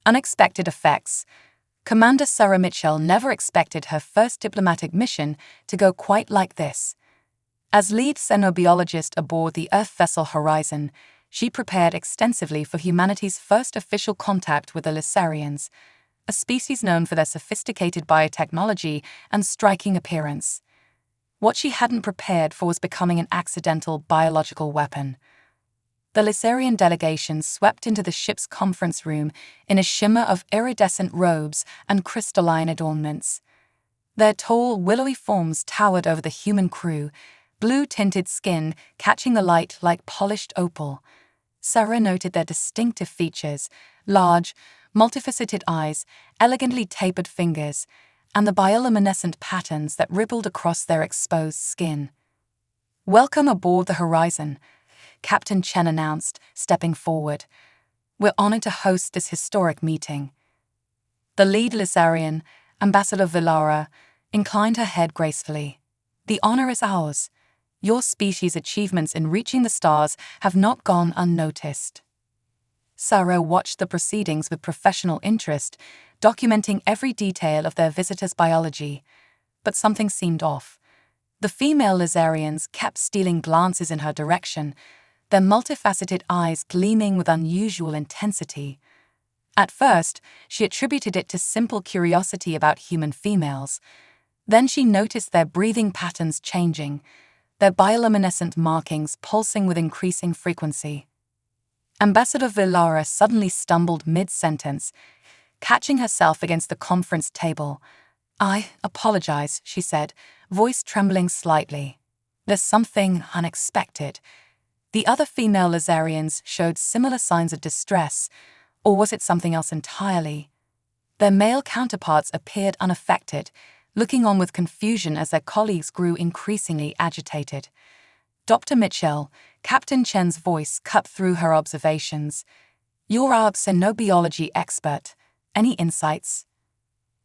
Unexpected effects. Commander Sarah Mitchell never expected her first diplomatic mission to go quite like this. As lead xenobiologist aboard the Earth vessel Horizon, she prepared extensively for humanity's first official contact with the Lysarians, a species known for their sophisticated biotechnology and striking appearance. What she hadn't prepared for was becoming an accidental biological weapon. The Lysarian delegation swept into the ship's conference room in a shimmer of iridescent robes and crystalline adornments. Their tall, willowy forms towered over the human crew, blue-tinted skin catching the light like polished opal. Sarah noted their distinctive features: large, multifaceted eyes, elegantly tapered fingers, and the bioluminescent patterns that rippled across their exposed skin. "Welcome aboard the Horizon," Captain Chen announced, stepping forward. "We're honored to host this historic meeting." The lead Lysarian, Ambassador Villara, inclined her head gracefully. "The honor is ours. Your species' achievements in reaching the stars have not gone unnoticed." Sarah watched the proceedings with professional interest, documenting every detail of their visitor's biology. But something seemed off. The female Lysarians kept stealing glances in her direction, their multifaceted eyes gleaming with unusual intensity. At first, she attributed it to simple curiosity about human females. Then she noticed their breathing patterns changing, their bioluminescent markings pulsing with increasing frequency. Ambassador Villara suddenly stumbled mid-sentence, catching herself against the conference table. "I apologize," she said, voice trembling slightly. "There's something unexpected." The other female Lysarians showed similar signs of distress, or was it something else entirely? Their male counterparts appeared unaffected, looking on with confusion as their colleagues grew increasingly agitated. "Dr. Mitchell," Captain Chen's voice cut through her observations. "You're our xenobiology expert. Any insights?"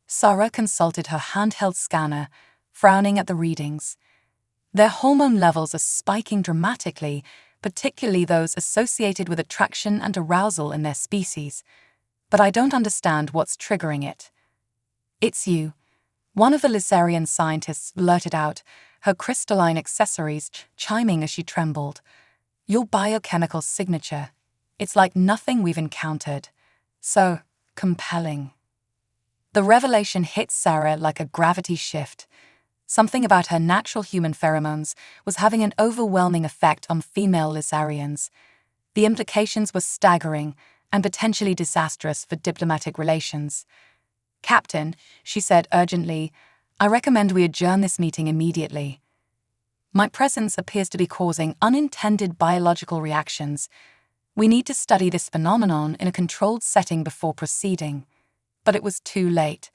Sarah consulted her handheld scanner, frowning at the readings. "Their hormone levels are spiking dramatically, particularly those associated with attraction and arousal in their species. But I don't understand what's triggering it." "It's you," one of the Lysarian scientists blurted out, her crystalline accessories chiming as she trembled. "Your biochemical signature. It's like nothing we've encountered. So compelling." The revelation hit Sarah like a gravity shift. Something about her natural human pheromones was having an overwhelming effect on female Lysarians. The implications were staggering and potentially disastrous for diplomatic relations. "Captain," she said urgently, "I recommend we adjourn this meeting immediately. My presence appears to be causing unintended biological reactions. We need to study this phenomenon in a controlled setting before proceeding." But it was too late.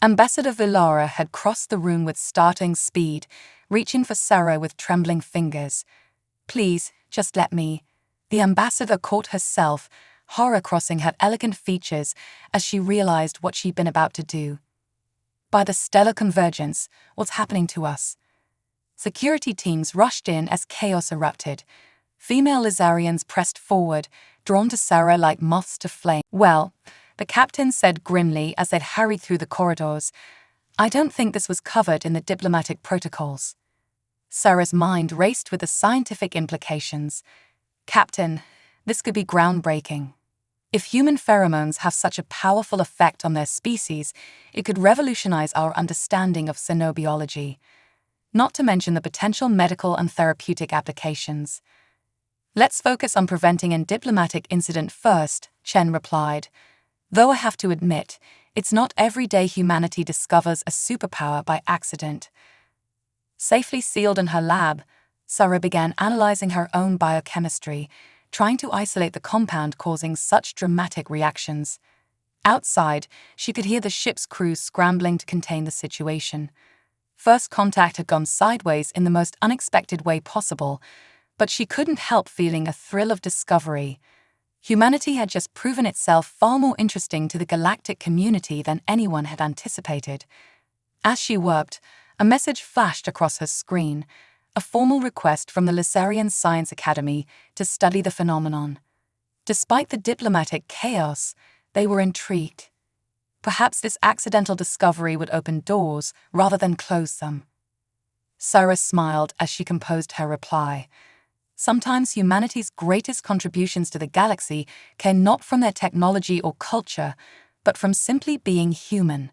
Ambassador Villara had crossed the room with startling speed, reaching for Sarah with trembling fingers. "Please, just let me." The ambassador caught herself, horror crossing her elegant features as she realized what she'd been about to do. "By the stellar convergence, what's happening to us?" Security teams rushed in as chaos erupted. Female Lysarians pressed forward, drawn to Sarah like moths to flame. "Well," the captain said grimly as they'd hurried through the corridors, "I don't think this was covered in the diplomatic protocols." Sarah's mind raced with the scientific implications. "Captain, this could be groundbreaking. If human pheromones have such a powerful effect on their species, it could revolutionize our understanding of xenobiology, not to mention the potential medical and therapeutic applications." "Let's focus on preventing a diplomatic incident first," Chen replied. "Though I have to admit, it's not every day humanity discovers a superpower by accident." Safely sealed in her lab, Sarah began analyzing her own biochemistry, trying to isolate the compound causing such dramatic reactions. Outside, she could hear the ship's crew scrambling to contain the situation. First contact had gone sideways in the most unexpected way possible, but she couldn't help feeling a thrill of discovery. Humanity had just proven itself far more interesting to the galactic community than anyone had anticipated. As she worked, a message flashed across her screen, a formal request from the Lysarian Science Academy to study the phenomenon. Despite the diplomatic chaos, They were intrigued. Perhaps this accidental discovery would open doors rather than close them. Sarah smiled as she composed her reply. Sometimes humanity's greatest contributions to the galaxy came not from their technology or culture, but from simply being human.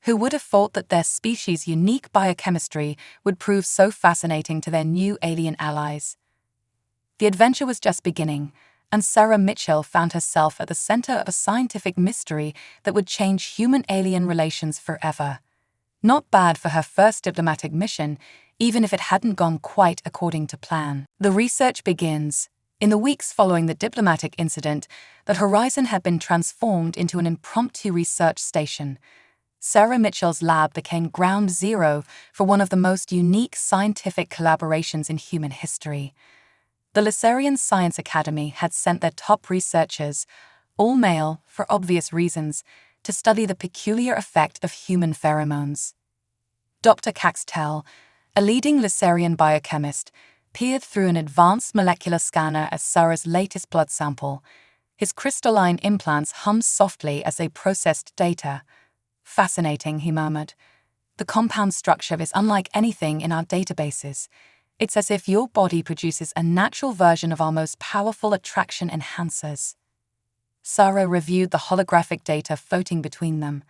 Who would have thought that their species' unique biochemistry would prove so fascinating to their new alien allies? The adventure was just beginning, and Sarah Mitchell found herself at the center of a scientific mystery that would change human-alien relations forever. Not bad for her first diplomatic mission, even if it hadn't gone quite according to plan. The research begins. In the weeks following the diplomatic incident, the Horizon had been transformed into an impromptu research station. Sarah Mitchell's lab became ground zero for one of the most unique scientific collaborations in human history. The Lysarian Science Academy had sent their top researchers, all male for obvious reasons, to study the peculiar effect of human pheromones. Dr. Caxtel, a leading Lysarian biochemist, peered through an advanced molecular scanner at Sarah's latest blood sample. His crystalline implants hummed softly as they processed data. "Fascinating," he murmured. "The compound structure is unlike anything in our databases. It's as if your body produces a natural version of our most powerful attraction enhancers." Sarah reviewed the holographic data floating between them.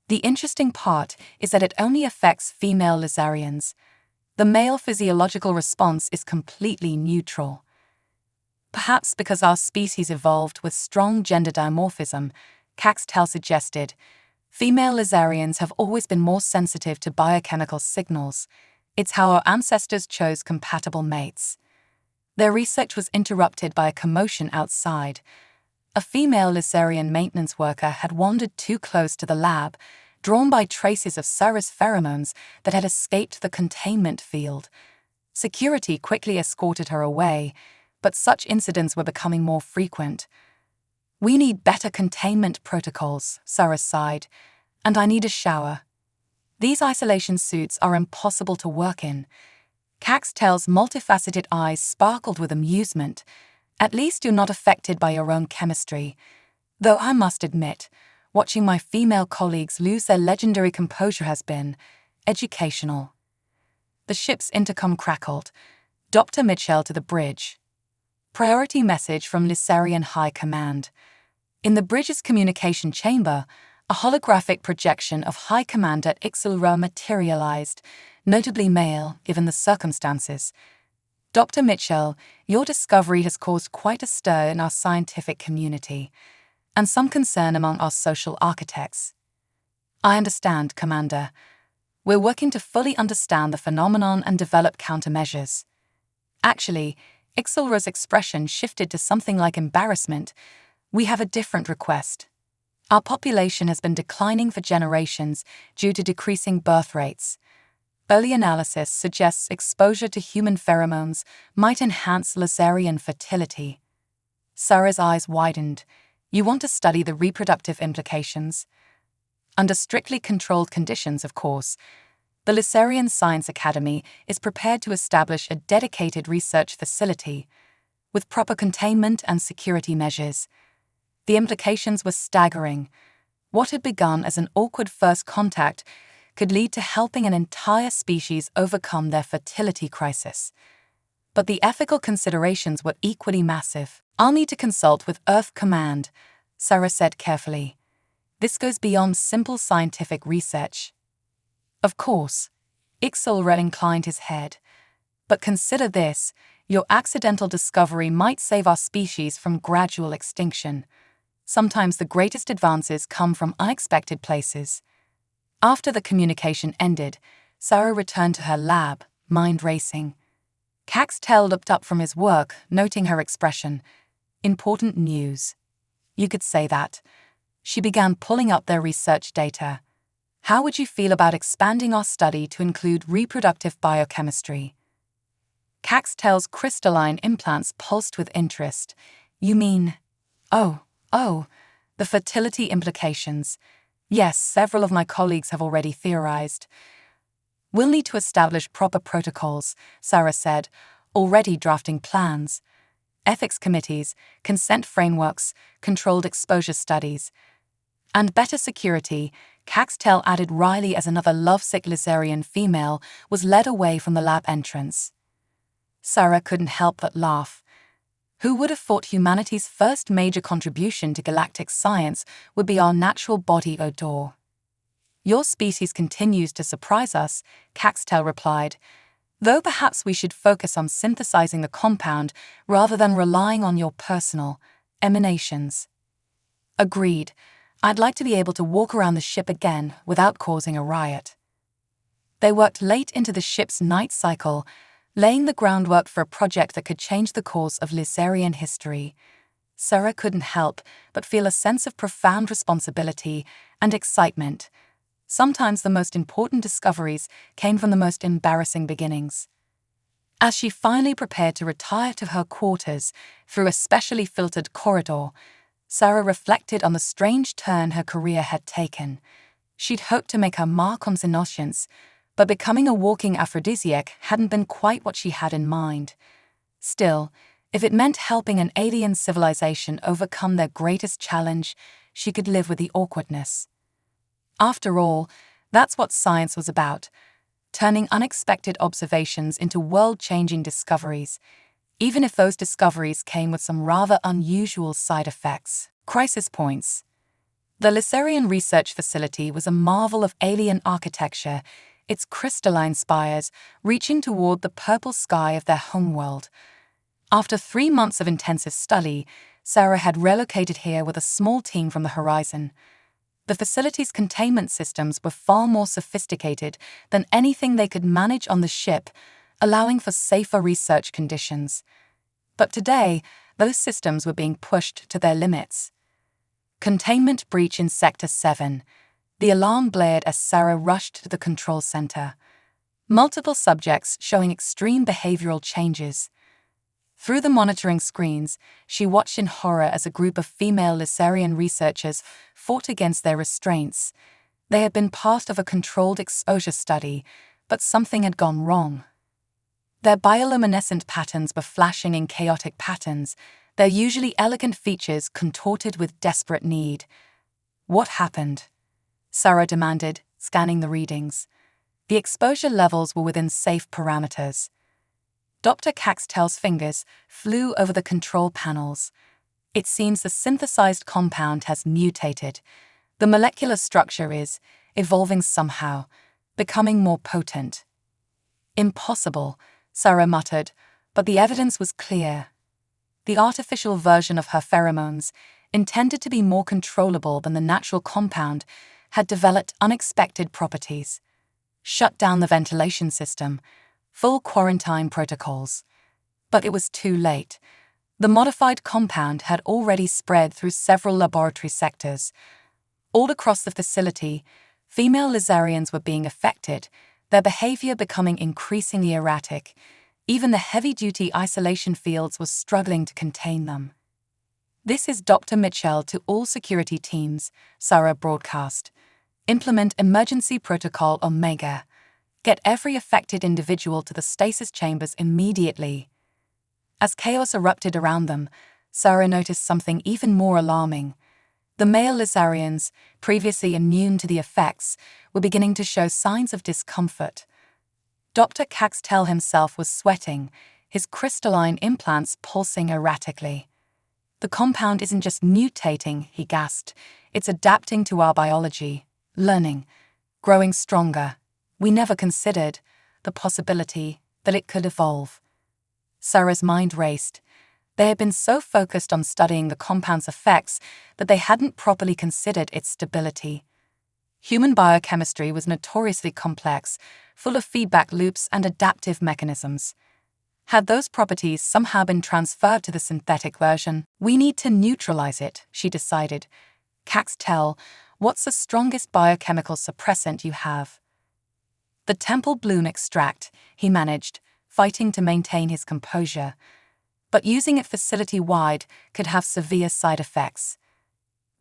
The interesting part is that it only affects female Lysarians. The male physiological response is completely neutral. Perhaps because our species evolved with strong gender dimorphism, Caxtel suggested, female Lysarians have always been more sensitive to biochemical signals. It's how our ancestors chose compatible mates. Their research was interrupted by a commotion outside. A female Lysarian maintenance worker had wandered too close to the lab, drawn by traces of Sarah's pheromones that had escaped the containment field. Security quickly escorted her away, but such incidents were becoming more frequent. "We need better containment protocols," Sarah sighed, "and I need a shower. These isolation suits are impossible to work in." Caxtel's multifaceted eyes sparkled with amusement. "At least you're not affected by your own chemistry. Though I must admit, watching my female colleagues lose their legendary composure has been educational." The ship's intercom crackled. Dr. Mitchell to the bridge. Priority message from Lysarian High Command. In the bridge's communication chamber, a holographic projection of High Commander Ixilra materialized, notably male, given the circumstances. "Dr. Mitchell, your discovery has caused quite a stir in our scientific community, and some concern among our social architects." "I understand, Commander. We're working to fully understand the phenomenon and develop countermeasures." Actually, Ixilra's expression shifted to something like embarrassment. "We have a different request. Our population has been declining for generations due to decreasing birth rates. Early analysis suggests exposure to human pheromones might enhance Lysarian fertility." Sarah's eyes widened. "You want to study the reproductive implications?" "Under strictly controlled conditions, of course. The Lysarian Science Academy is prepared to establish a dedicated research facility, with proper containment and security measures." The implications were staggering. What had begun as an awkward first contact could lead to helping an entire species overcome their fertility crisis. But the ethical considerations were equally massive. "I'll need to consult with Earth Command," Sarah said carefully. "This goes beyond simple scientific research." "Of course," Ixilra inclined his head. "But consider this, your accidental discovery might save our species from gradual extinction. Sometimes the greatest advances come from unexpected places." After the communication ended, Sarah returned to her lab, mind racing. Caxtel looked up from his work, noting her expression. "Important news." "You could say that." She began pulling up their research data. "How would you feel about expanding our study to include reproductive biochemistry?" Caxtel's crystalline implants pulsed with interest. "You mean, Oh, the fertility implications. Yes, several of my colleagues have already theorized." "We'll need to establish proper protocols," Sarah said, already drafting plans. ethics committees, consent frameworks, controlled exposure studies, and better security. Caxtel added Riley as another lovesick Lizarian female was led away from the lab entrance. Sarah couldn't help but laugh. Who would have thought humanity's first major contribution to galactic science would be our natural body odor? Your species continues to surprise us, Caxtel replied, though perhaps we should focus on synthesizing the compound rather than relying on your personal emanations. Agreed. I'd like to be able to walk around the ship again without causing a riot. They worked late into the ship's night cycle, laying the groundwork for a project that could change the course of Lizarian history. Sarah couldn't help but feel a sense of profound responsibility and excitement. Sometimes the most important discoveries came from the most embarrassing beginnings. As she finally prepared to retire to her quarters through a specially filtered corridor, Sarah reflected on the strange turn her career had taken. She'd hoped to make her mark on Xenocients, but becoming a walking aphrodisiac hadn't been quite what she had in mind. Still, if it meant helping an alien civilization overcome their greatest challenge, she could live with the awkwardness. After all, that's what science was about, turning unexpected observations into world-changing discoveries, even if those discoveries came with some rather unusual side effects. Crisis points. The Lizarian Research Facility was a marvel of alien architecture, its crystalline spires reaching toward the purple sky of their homeworld. After 3 months of intensive study, Sarah had relocated here with a small team from the Horizon. The facility's containment systems were far more sophisticated than anything they could manage on the ship, allowing for safer research conditions. But today, those systems were being pushed to their limits. Containment breach in Sector 7. The alarm blared as Sarah rushed to the control center. Multiple subjects showing extreme behavioral changes. Through the monitoring screens, she watched in horror as a group of female Lizarian researchers fought against their restraints. They had been part of a controlled exposure study, but something had gone wrong. Their bioluminescent patterns were flashing in chaotic patterns, their usually elegant features contorted with desperate need. What happened? Sarah demanded, scanning the readings. The exposure levels were within safe parameters. Dr. Caxtel's fingers flew over the control panels. It seems the synthesized compound has mutated. The molecular structure is evolving somehow, becoming more potent. Impossible, Sarah muttered, but the evidence was clear. The artificial version of her pheromones, intended to be more controllable than the natural compound, had developed unexpected properties. Shut down the ventilation system, full quarantine protocols. But it was too late. The modified compound had already spread through several laboratory sectors. All across the facility, female Lizarians were being affected, their behavior becoming increasingly erratic. Even the heavy-duty isolation fields were struggling to contain them. "This is Dr. Mitchell to all security teams," Sarah broadcast. "Implement emergency protocol Omega. Get every affected individual to the stasis chambers immediately." As chaos erupted around them, Sarah noticed something even more alarming. The male Lizarians, previously immune to the effects, were beginning to show signs of discomfort. Dr. Caxtel himself was sweating, his crystalline implants pulsing erratically. "The compound isn't just mutating," he gasped. "It's adapting to our biology, learning, growing stronger. We never considered the possibility that it could evolve." Sarah's mind raced. They had been so focused on studying the compound's effects that they hadn't properly considered its stability. Human biochemistry was notoriously complex, full of feedback loops and adaptive mechanisms. Had those properties somehow been transferred to the synthetic version? "We need to neutralize it," she decided. "Caxtel, what's the strongest biochemical suppressant you have?" "The temple bloom extract," he managed, fighting to maintain his composure. "But using it facility-wide could have severe side effects.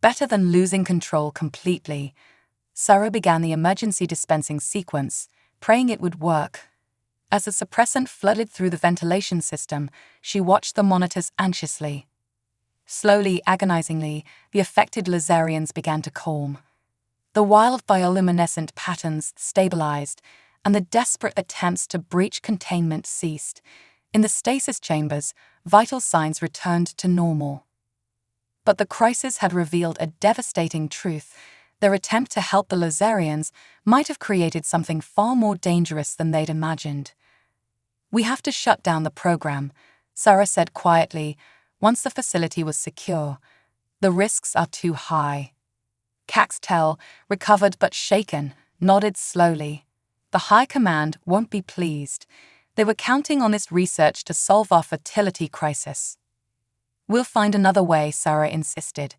Better than losing control completely." Sarah began the emergency dispensing sequence, praying it would work. As the suppressant flooded through the ventilation system, she watched the monitors anxiously. Slowly, agonizingly, the affected Lazarians began to calm. The wild bioluminescent patterns stabilized, and the desperate attempts to breach containment ceased. In the stasis chambers, vital signs returned to normal. But the crisis had revealed a devastating truth. Their attempt to help the Lazarians might have created something far more dangerous than they'd imagined. "We have to shut down the program," Sarah said quietly, once the facility was secure. "The risks are too high." Caxtel, recovered but shaken, nodded slowly. "The High Command won't be pleased. They were counting on this research to solve our fertility crisis." "We'll find another way," Sarah insisted.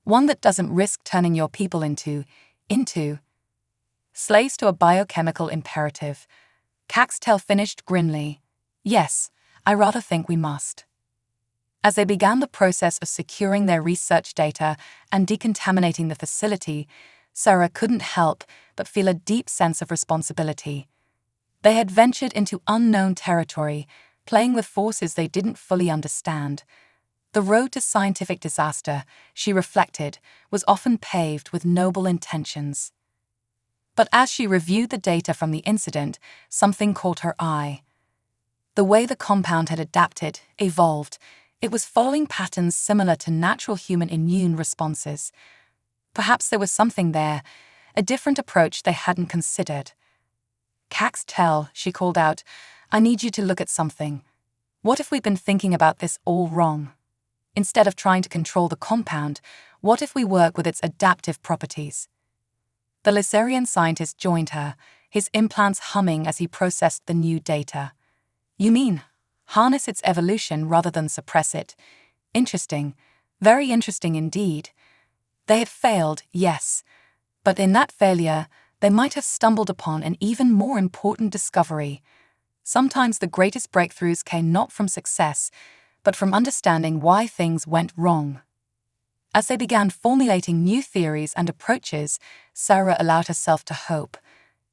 "One that doesn't risk turning your people into slaves to a biochemical imperative." Caxtel finished grimly. "Yes, I rather think we must." As they began the process of securing their research data and decontaminating the facility, Sarah couldn't help but feel a deep sense of responsibility. They had ventured into unknown territory, playing with forces they didn't fully understand. The road to scientific disaster, she reflected, was often paved with noble intentions. But as she reviewed the data from the incident, something caught her eye. The way the compound had adapted, evolved, it was following patterns similar to natural human immune responses. Perhaps there was something there, a different approach they hadn't considered. "Caxtel," she called out, "I need you to look at something. What if we've been thinking about this all wrong? Instead of trying to control the compound, what if we work with its adaptive properties?" The Lazarian scientist joined her, his implants humming as he processed the new data. "You mean, harness its evolution rather than suppress it? Interesting, very interesting indeed." They had failed, yes, but in that failure, they might have stumbled upon an even more important discovery. Sometimes the greatest breakthroughs came not from success, but from understanding why things went wrong. As they began formulating new theories and approaches, Sarah allowed herself to hope.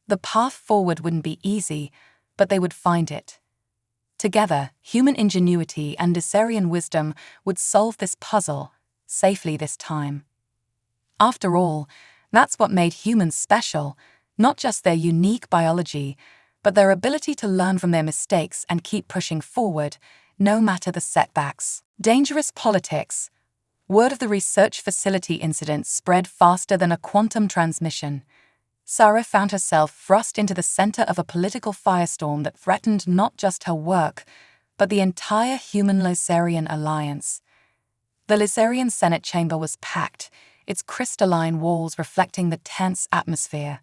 The path forward wouldn't be easy, but they would find it. Together, human ingenuity and Lazarian wisdom would solve this puzzle, safely this time. After all, that's what made humans special, not just their unique biology, but their ability to learn from their mistakes and keep pushing forward, no matter the setbacks. Dangerous politics. Word of the research facility incident spread faster than a quantum transmission. Sarah found herself thrust into the center of a political firestorm that threatened not just her work, but the entire human Lazarian alliance. The Lazarian Senate chamber was packed, its crystalline walls reflecting the tense atmosphere.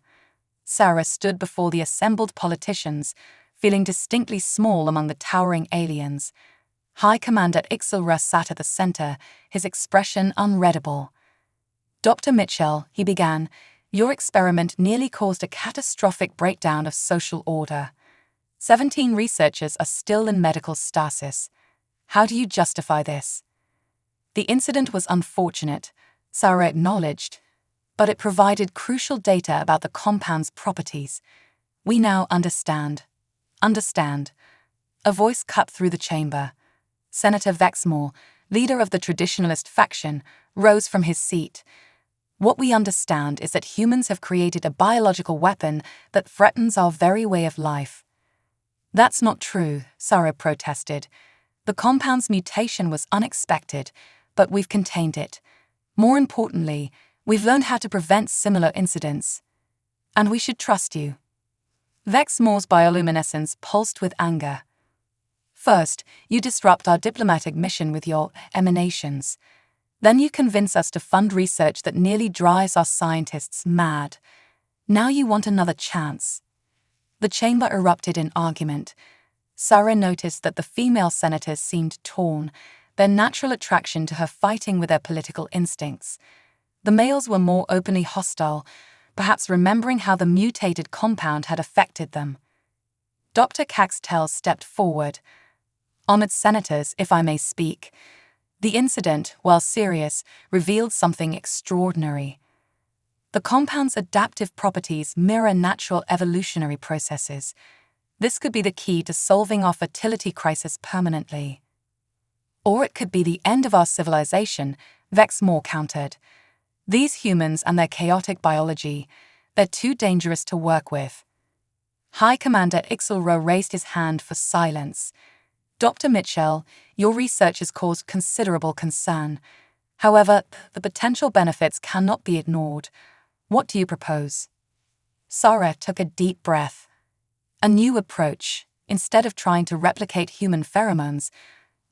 Sarah stood before the assembled politicians, feeling distinctly small among the towering aliens. High Commander Ixelra sat at the center, his expression unreadable. "Dr. Mitchell," he began, "your experiment nearly caused a catastrophic breakdown of social order. 17 researchers are still in medical stasis. How do you justify this?" The incident was unfortunate, Sarah acknowledged, but it provided crucial data about the compound's properties. "We now understand." "Understand." A voice cut through the chamber. Senator Vexmore, leader of the traditionalist faction, rose from his seat. "What we understand is that humans have created a biological weapon that threatens our very way of life." "That's not true," Sarah protested. "The compound's mutation was unexpected, but we've contained it. More importantly, we've learned how to prevent similar incidents. And we should trust you." Vexmore's bioluminescence pulsed with anger. "First, you disrupt our diplomatic mission with your emanations. Then you convince us to fund research that nearly drives our scientists mad. Now you want another chance." The chamber erupted in argument. Sarah noticed that the female senators seemed torn, their natural attraction to her fighting with their political instincts. The males were more openly hostile, perhaps remembering how the mutated compound had affected them. Dr. Caxtel stepped forward. "Honored senators, if I may speak. The incident, while serious, revealed something extraordinary. The compound's adaptive properties mirror natural evolutionary processes. This could be the key to solving our fertility crisis permanently. Or it could be the end of our civilization, Vexmore countered. These humans and their chaotic biology, they're too dangerous to work with. High Commander Ixelro raised his hand for silence. Dr. Mitchell, your research has caused considerable concern. However, the potential benefits cannot be ignored. What do you propose? Sarah took a deep breath. A new approach. Instead of trying to replicate human pheromones,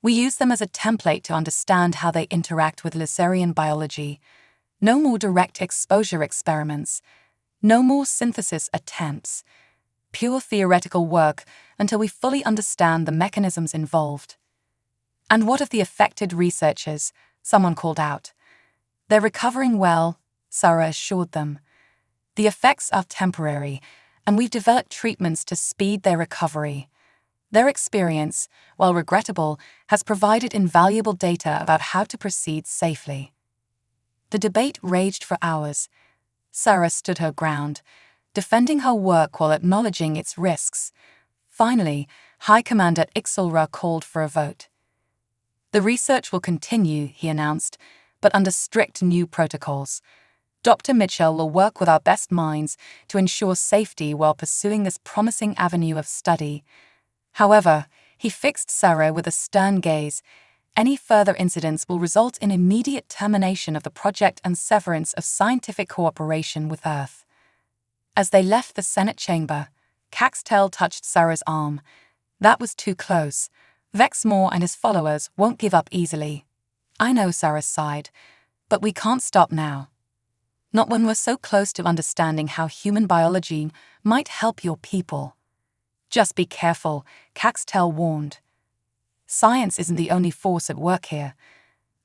we use them as a template to understand how they interact with Lycerian biology. No more direct exposure experiments. No more synthesis attempts. Pure theoretical work until we fully understand the mechanisms involved. And what of the affected researchers? Someone called out. They're recovering well, Sarah assured them. The effects are temporary, and we've developed treatments to speed their recovery. Their experience, while regrettable, has provided invaluable data about how to proceed safely. The debate raged for hours. Sarah stood her ground, defending her work while acknowledging its risks. Finally, High Commander Ixelra called for a vote. The research will continue, he announced, but under strict new protocols. Dr. Mitchell will work with our best minds to ensure safety while pursuing this promising avenue of study. However, he fixed Sarah with a stern gaze. Any further incidents will result in immediate termination of the project and severance of scientific cooperation with Earth. As they left the Senate chamber, Caxtel touched Sarah's arm. That was too close. Vexmore and his followers won't give up easily. I know, Sarah sighed, but we can't stop now. Not when we're so close to understanding how human biology might help your people. Just be careful, Caxtel warned. Science isn't the only force at work here.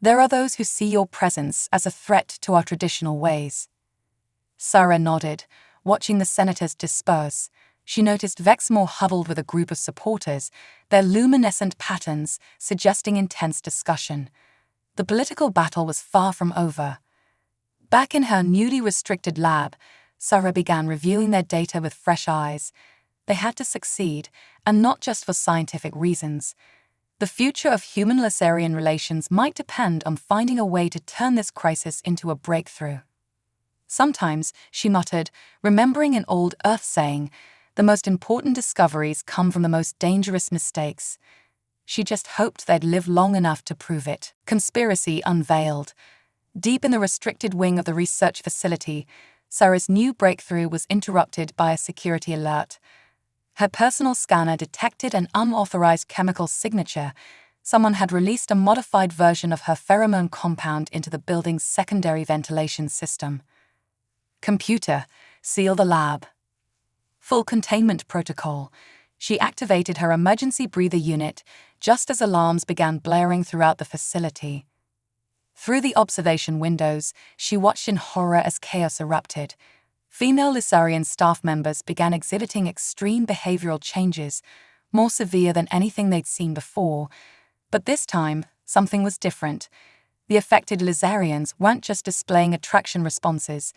There are those who see your presence as a threat to our traditional ways. Sarah nodded, watching the senators disperse. She noticed Vexmore huddled with a group of supporters, their luminescent patterns suggesting intense discussion. The political battle was far from over. Back in her newly restricted lab, Sarah began reviewing their data with fresh eyes. They had to succeed, and not just for scientific reasons. The future of human-Lycerian relations might depend on finding a way to turn this crisis into a breakthrough. Sometimes, she muttered, remembering an old Earth saying, the most important discoveries come from the most dangerous mistakes. She just hoped they'd live long enough to prove it. Conspiracy unveiled. Deep in the restricted wing of the research facility, Sarah's new breakthrough was interrupted by a security alert. Her personal scanner detected an unauthorized chemical signature. Someone had released a modified version of her pheromone compound into the building's secondary ventilation system. Computer, seal the lab. Full containment protocol. She activated her emergency breather unit just as alarms began blaring throughout the facility. Through the observation windows, she watched in horror as chaos erupted. Female Lycerian staff members began exhibiting extreme behavioral changes, more severe than anything they'd seen before. But this time, something was different. The affected Lycerians weren't just displaying attraction responses,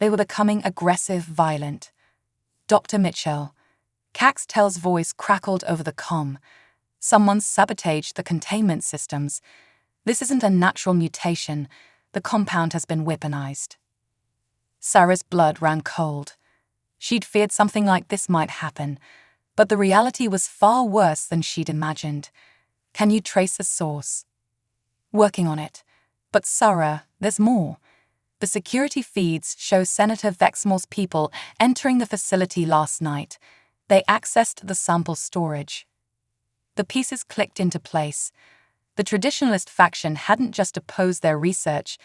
they were becoming aggressive, violent. Dr. Mitchell. Caxtel's voice crackled over the comm. Someone sabotaged the containment systems. This isn't a natural mutation. The compound has been weaponized. Sarah's blood ran cold. She'd feared something like this might happen, but the reality was far worse than she'd imagined. Can you trace the source? Working on it. But Sarah, there's more. The security feeds show Senator Vexmore's people entering the facility last night. They accessed the sample storage. The pieces clicked into place. The traditionalist faction hadn't just opposed their research,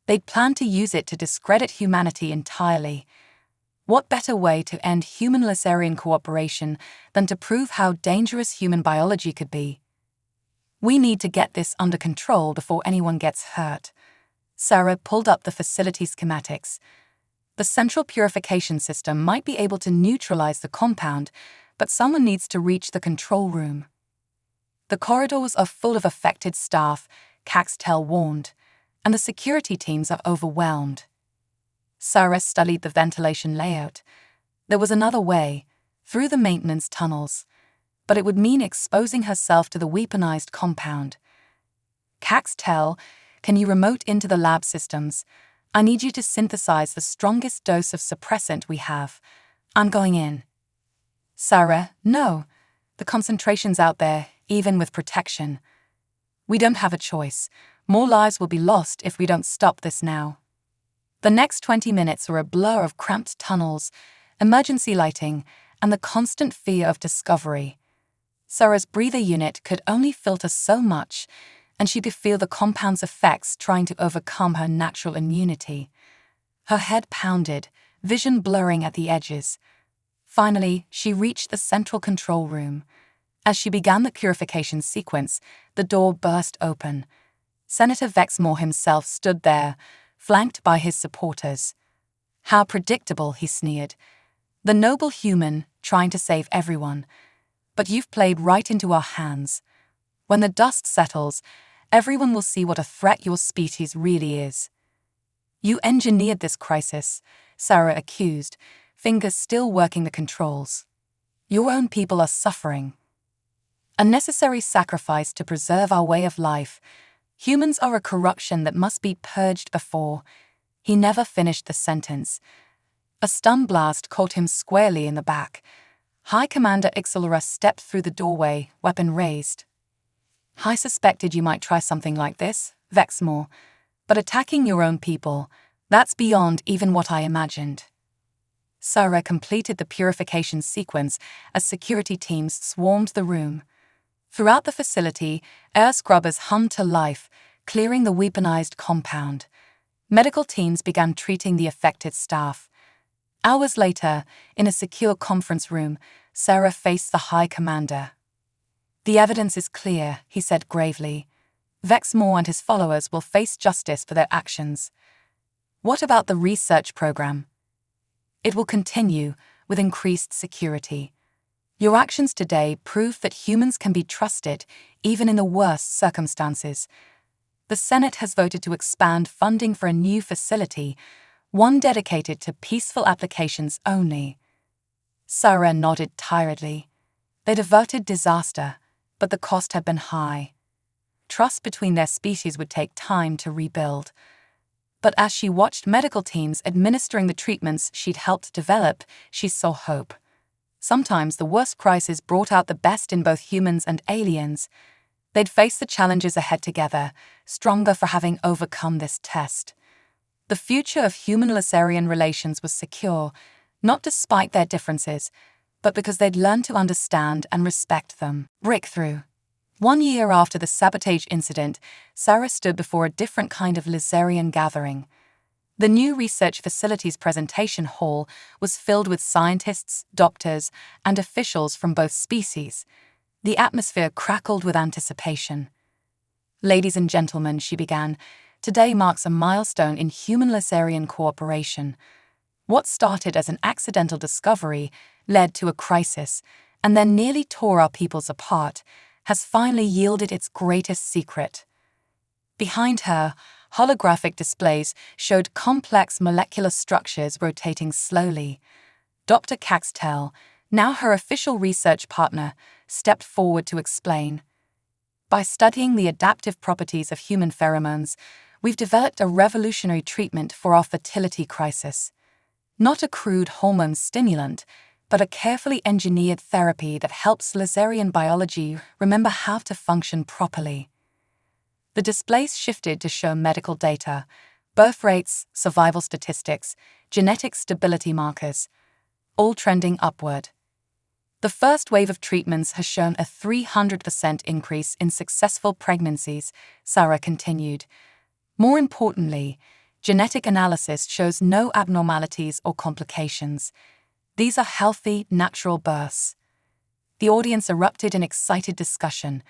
they'd planned to use it to discredit humanity entirely. What better way to end human-Lycerian cooperation than to prove how dangerous human biology could be? We need to get this under control before anyone gets hurt. Sarah pulled up the facility schematics. The central purification system might be able to neutralize the compound, but someone needs to reach the control room. The corridors are full of affected staff, Caxtel warned, and the security teams are overwhelmed. Sarah studied the ventilation layout. There was another way. through the maintenance tunnels, but it would mean exposing herself to the weaponized compound. Caxtel, can you remote into the lab systems? I need you to synthesize the strongest dose of suppressant we have. I'm going in. Sarah, no. The concentration's out there, even with protection. We don't have a choice. More lives will be lost if we don't stop this now. The next 20 minutes were a blur of cramped tunnels, emergency lighting, and the constant fear of discovery. Sarah's breather unit could only filter so much, and she could feel the compound's effects trying to overcome her natural immunity. Her head pounded, vision blurring at the edges. Finally, she reached the central control room. As she began the purification sequence, the door burst open. Senator Vexmore himself stood there, flanked by his supporters. How predictable, he sneered. The noble human, trying to save everyone. But you've played right into our hands. When the dust settles, everyone will see what a threat your species really is. You engineered this crisis, Sarah accused, fingers still working the controls. Your own people are suffering. A necessary sacrifice to preserve our way of life. Humans are a corruption that must be purged before. He never finished the sentence. A stun blast caught him squarely in the back. High Commander Ixelra stepped through the doorway, weapon raised. I suspected you might try something like this, Vexmore, but attacking your own people, that's beyond even what I imagined. Sarah completed the purification sequence as security teams swarmed the room. Throughout the facility, air scrubbers hummed to life, clearing the weaponized compound. Medical teams began treating the affected staff. Hours later, in a secure conference room, Sarah faced the High Commander. The evidence is clear, he said gravely. Vexmore and his followers will face justice for their actions. What about the research program? It will continue, with increased security. Your actions today prove that humans can be trusted, even in the worst circumstances. The Senate has voted to expand funding for a new facility, one dedicated to peaceful applications only. Sarah nodded tiredly. They'd averted disaster, but the cost had been high. Trust between their species would take time to rebuild. But as she watched medical teams administering the treatments she'd helped develop, she saw hope. Sometimes the worst crises brought out the best in both humans and aliens. They'd face the challenges ahead together, stronger for having overcome this test. The future of human-Laserian relations was secure, not despite their differences, but because they'd learned to understand and respect them. Breakthrough. 1 year after the sabotage incident, Sarah stood before a different kind of Laserian gathering. The new research facility's presentation hall was filled with scientists, doctors, and officials from both species. The atmosphere crackled with anticipation. Ladies and gentlemen, she began, today marks a milestone in human-Laserian cooperation. What started as an accidental discovery led to a crisis, and then nearly tore our peoples apart, has finally yielded its greatest secret. Behind her, holographic displays showed complex molecular structures rotating slowly. Dr. Caxtel, now her official research partner, stepped forward to explain. By studying the adaptive properties of human pheromones, we've developed a revolutionary treatment for our fertility crisis. Not a crude hormone stimulant, but a carefully engineered therapy that helps Laserian biology remember how to function properly. The displays shifted to show medical data, birth rates, survival statistics, genetic stability markers, all trending upward. The first wave of treatments has shown a 300% increase in successful pregnancies, Sarah continued. More importantly, genetic analysis shows no abnormalities or complications. These are healthy, natural births. The audience erupted in excited discussion.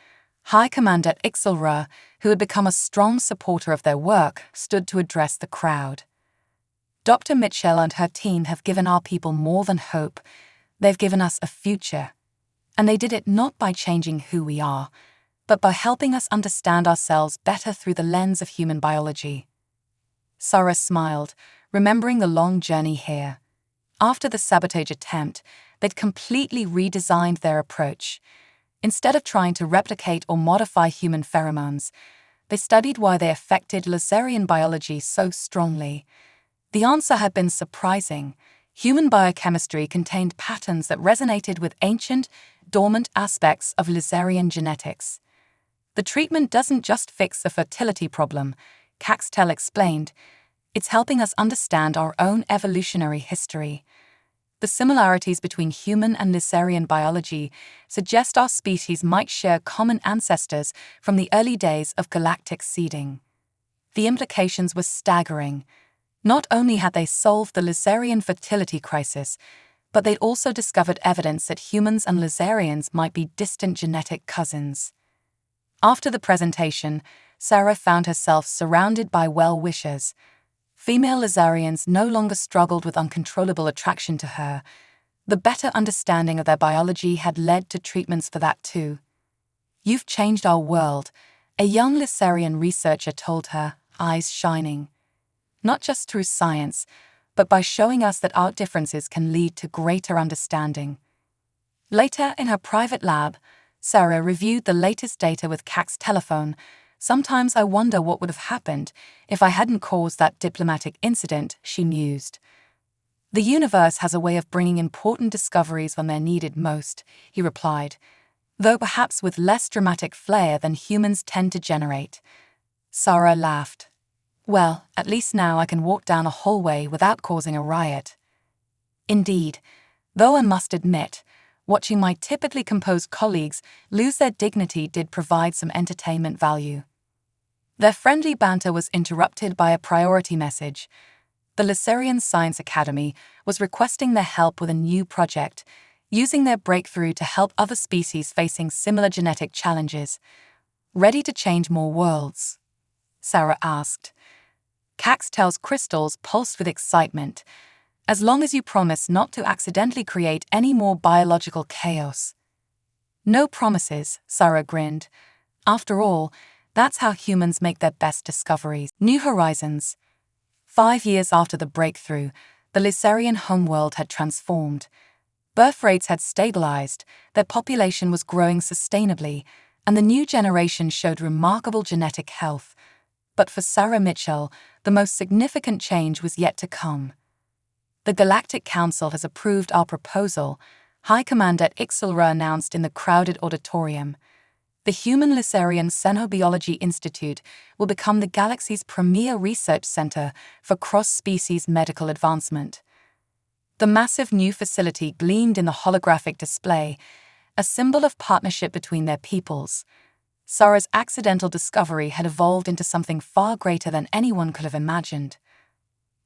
High Commander Ixelra, who had become a strong supporter of their work, stood to address the crowd. Dr. Mitchell and her team have given our people more than hope. They've given us a future. And they did it not by changing who we are, but by helping us understand ourselves better through the lens of human biology. Sarah smiled, remembering the long journey here. After the sabotage attempt, they'd completely redesigned their approach. Instead of trying to replicate or modify human pheromones, they studied why they affected Lizarian biology so strongly. The answer had been surprising. Human biochemistry contained patterns that resonated with ancient, dormant aspects of Lizarian genetics. The treatment doesn't just fix the fertility problem, Caxtel explained. It's helping us understand our own evolutionary history. The similarities between human and Lizarian biology suggest our species might share common ancestors from the early days of galactic seeding. The implications were staggering. Not only had they solved the Lizarian fertility crisis, but they'd also discovered evidence that humans and Lizarians might be distant genetic cousins. After the presentation, Sarah found herself surrounded by well-wishers. Female Lizarians no longer struggled with uncontrollable attraction to her. The better understanding of their biology had led to treatments for that too. "You've changed our world," a young Lizarian researcher told her, eyes shining. "Not just through science, but by showing us that our differences can lead to greater understanding." Later, in her private lab, Sarah reviewed the latest data with Cax's telephone. "Sometimes I wonder what would have happened if I hadn't caused that diplomatic incident," she mused. "The universe has a way of bringing important discoveries when they're needed most," he replied, though perhaps with less dramatic flair than humans tend to generate. Sarah laughed. "Well, at least now I can walk down a hallway without causing a riot." Indeed, though I must admit, watching my typically composed colleagues lose their dignity did provide some entertainment value. Their friendly banter was interrupted by a priority message. The Lizarian Science Academy was requesting their help with a new project, using their breakthrough to help other species facing similar genetic challenges. "Ready to change more worlds?" Sarah asked. Caxtel's crystals pulsed with excitement. "As long as you promise not to accidentally create any more biological chaos." "No promises," Sarah grinned. "After all, that's how humans make their best discoveries." New horizons. 5 years after the breakthrough, the Lizarian homeworld had transformed. Birth rates had stabilized, their population was growing sustainably, and the new generation showed remarkable genetic health. But for Sarah Mitchell, the most significant change was yet to come. "The Galactic Council has approved our proposal," High Commander Ixelra announced in the crowded auditorium. "The Human Lizarian Xenobiology Institute will become the galaxy's premier research center for cross-species medical advancement." The massive new facility gleamed in the holographic display, a symbol of partnership between their peoples. Sarah's accidental discovery had evolved into something far greater than anyone could have imagined.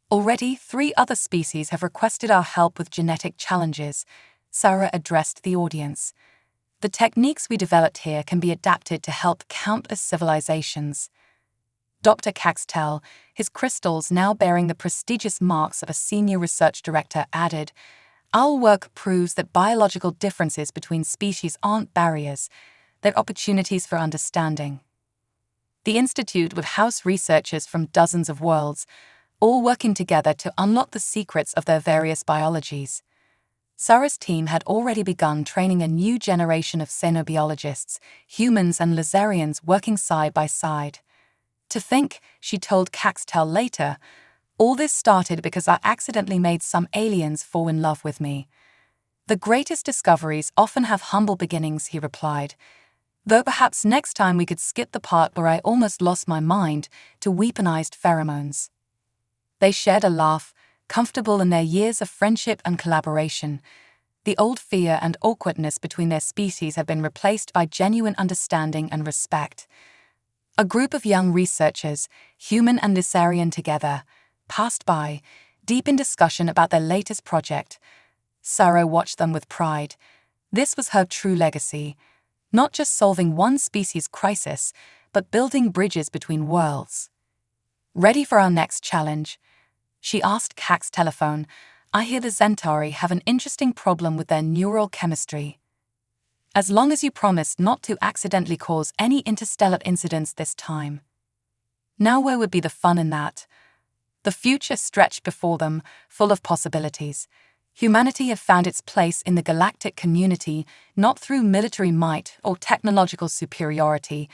"Already, 3 other species have requested our help with genetic challenges," Sarah addressed the audience. "The techniques we developed here can be adapted to help countless civilizations." Dr. Caxtel, his crystals now bearing the prestigious marks of a senior research director, added, "Our work proves that biological differences between species aren't barriers, they're opportunities for understanding." The institute would house researchers from dozens of worlds, all working together to unlock the secrets of their various biologies. Sarah's team had already begun training a new generation of xenobiologists, humans and Lizarians working side by side. "To think," she told Caxtel later, "all this started because I accidentally made some aliens fall in love with me." "The greatest discoveries often have humble beginnings," he replied, "though perhaps next time we could skip the part where I almost lost my mind to weaponized pheromones." They shared a laugh, comfortable in their years of friendship and collaboration. The old fear and awkwardness between their species had been replaced by genuine understanding and respect. A group of young researchers, human and Lizarian together, passed by, deep in discussion about their latest project. Sarah watched them with pride. This was her true legacy, not just solving one species crisis, but building bridges between worlds. "Ready for our next challenge?" she asked Cax's telephone. "I hear the Centauri have an interesting problem with their neural chemistry." "As long as you promise not to accidentally cause any interstellar incidents this time." Now where would be the fun in that? The future stretched before them, full of possibilities. Humanity have found its place in the galactic community not through military might or technological superiority,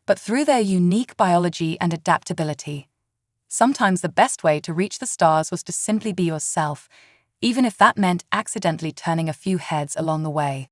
but through their unique biology and adaptability. Sometimes the best way to reach the stars was to simply be yourself, even if that meant accidentally turning a few heads along the way.